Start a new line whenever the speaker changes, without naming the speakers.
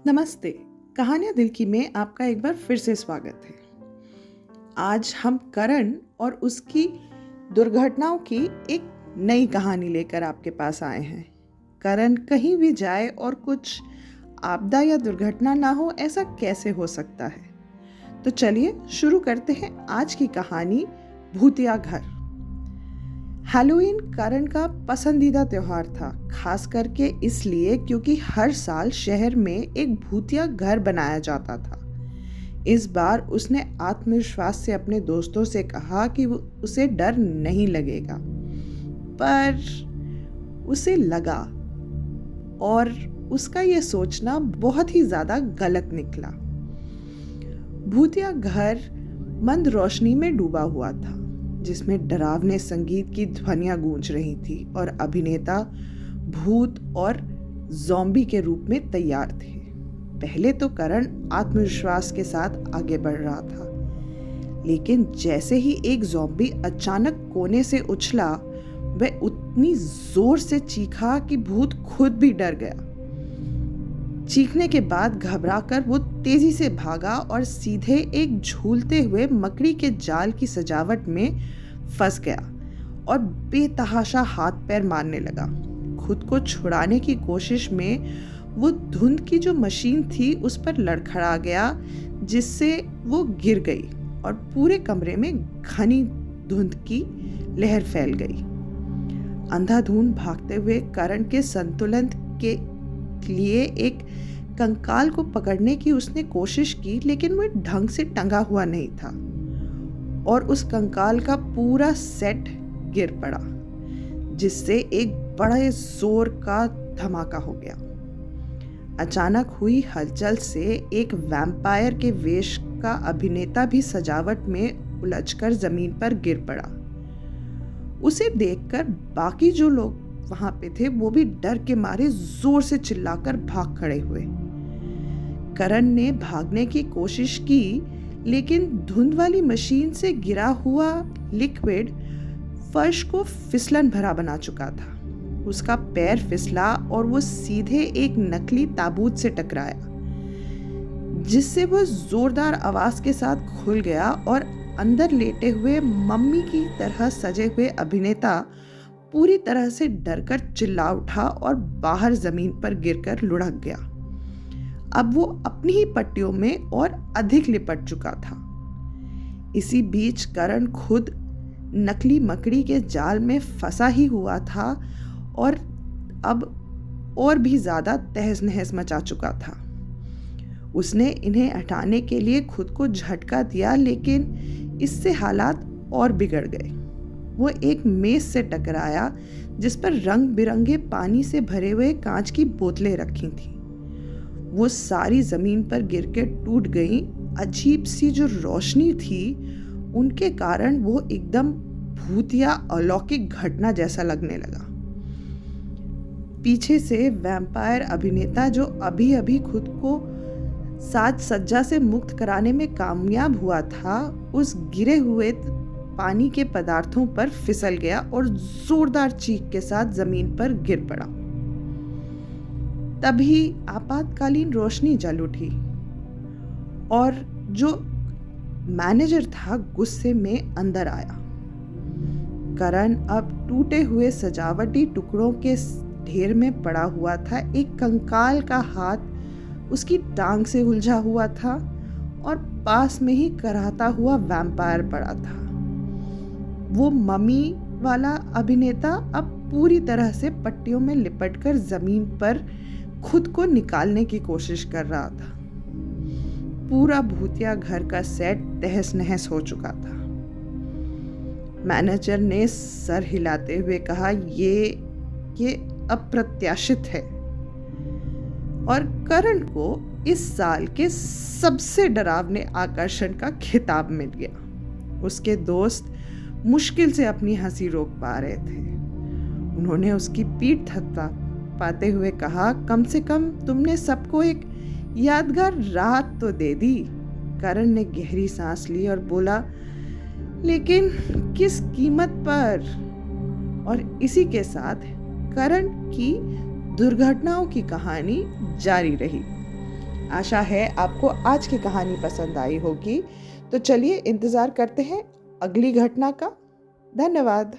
नमस्ते। कहानियाँ दिल की में आपका एक बार फिर से स्वागत है। आज हम करण और उसकी दुर्घटनाओं की एक नई कहानी लेकर आपके पास आए हैं। करण कहीं भी जाए और कुछ आपदा या दुर्घटना ना हो, ऐसा कैसे हो सकता है? तो चलिए शुरू करते हैं आज की कहानी, भूतिया घर। हैलोवीन करण का पसंदीदा त्योहार था, खास करके इसलिए क्योंकि हर साल शहर में एक भूतिया घर बनाया जाता था। इस बार उसने आत्मविश्वास से अपने दोस्तों से कहा कि उसे डर नहीं लगेगा, पर उसे लगा और उसका यह सोचना बहुत ही ज्यादा गलत निकला। भूतिया घर मंद रोशनी में डूबा हुआ था, जिसमें डरावने संगीत की ध्वनियां गूंज रही थी और अभिनेता भूत और ज़ॉम्बी के रूप में तैयार थे। पहले तो करण आत्मविश्वास के साथ आगे बढ़ रहा था, लेकिन जैसे ही एक ज़ॉम्बी अचानक कोने से उछला, वह उतनी जोर से चीखा कि भूत खुद भी डर गया। चीखने के बाद घबराकर वो तेजी से भागा और सीधे एक झूलते हुए मकड़ी के जाल की सजावट में फंस गया और बेतहाशा हाथ पैर मारने लगा। खुद को छुड़ाने की कोशिश में वो धुंध की जो मशीन थी उस पर लड़खड़ा गया, जिससे वो गिर गई और पूरे कमरे में घनी धुंध की लहर फैल गई। अंधाधुंध भागते हुए करण के संतुलन के लिए एक कंकाल को पकड़ने की उसने कोशिश की, लेकिन वह ढंग से टंगा हुआ नहीं था और उस कंकाल का पूरा सेट गिर पड़ा, जिससे एक बड़े जोर का धमाका हो गया। अचानक हुई हलचल से एक वैम्पायर के वेश का अभिनेता भी सजावट में उलझकर जमीन पर गिर पड़ा। उसे देखकर बाकी जो लोग वहां पे थे वो भी डर के मारे जोर से चिल्लाकर भाग खड़े हुए। करण ने भागने की कोशिश की, लेकिन धुंध वाली मशीन से गिरा हुआ लिक्विड फर्श को फिसलन भरा बना चुका था। उसका पैर फिसला और वो सीधे एक नकली ताबूत से टकराया, जिससे वह जोरदार आवाज के साथ खुल गया और अंदर लेटे हुए मम्मी की तरह सजे हुए अभिनेता पूरी तरह से डरकर चिल्ला उठा और बाहर जमीन पर गिरकर लुढ़क गया। अब वो अपनी ही पट्टियों में और अधिक लिपट चुका था। इसी बीच करण खुद नकली मकड़ी के जाल में फंसा ही हुआ था और अब और भी ज्यादा तहस नहस मचा चुका था। उसने इन्हें हटाने के लिए खुद को झटका दिया, लेकिन इससे हालात और बिगड़ गए। वो एक मेज से टकराया जिस पर रंग बिरंगे पानी से भरे हुए कांच की बोतलें रखी थीं। वो सारी जमीन पर गिरकर टूट गई। अजीब सी जो रोशनी थी उनके कारण वो एकदम भूतिया अलौकिक घटना जैसा लगने लगा। पीछे से वैम्पायर अभिनेता, जो अभी अभी खुद को साज सज्जा से मुक्त कराने में कामयाब हुआ था, उस गिरे हुए पानी के पदार्थों पर फिसल गया और जोरदार चीख के साथ जमीन पर गिर पड़ा। तभी आपातकालीन रोशनी जल उठी और जो मैनेजर था गुस्से में अंदर आया। करण अब टूटे हुए सजावटी टुकड़ों के ढेर में पड़ा हुआ था। एक कंकाल का हाथ उसकी टांग से उलझा हुआ था और पास में ही कराहता हुआ वैम्पायर पड़ा था। वो मम्मी वाला अभिनेता अब पूरी तरह से पट्टियों में लिपटकर जमीन पर खुद को निकालने की कोशिश कर रहा था। पूरा भूतिया घर का सेट तहस नहस हो चुका था। मैनेजर ने सर हिलाते हुए कहा, ये अप्रत्याशित है और करण को इस साल के सबसे डरावने आकर्षण का खिताब मिल गया। उसके दोस्त मुश्किल से अपनी हंसी रोक पा रहे थे। उन्होंने उसकी पीठ थपथपाते हुए कहा, कम से कम तुमने सबको एक यादगार रात तो दे दी। करण ने गहरी सांस ली और बोला, लेकिन किस कीमत पर? और इसी के साथ करण की दुर्घटनाओं की कहानी जारी रही। आशा है आपको आज की कहानी पसंद आई होगी। तो चलिए इंतज़ार करते हैं अगली घटना का। धन्यवाद।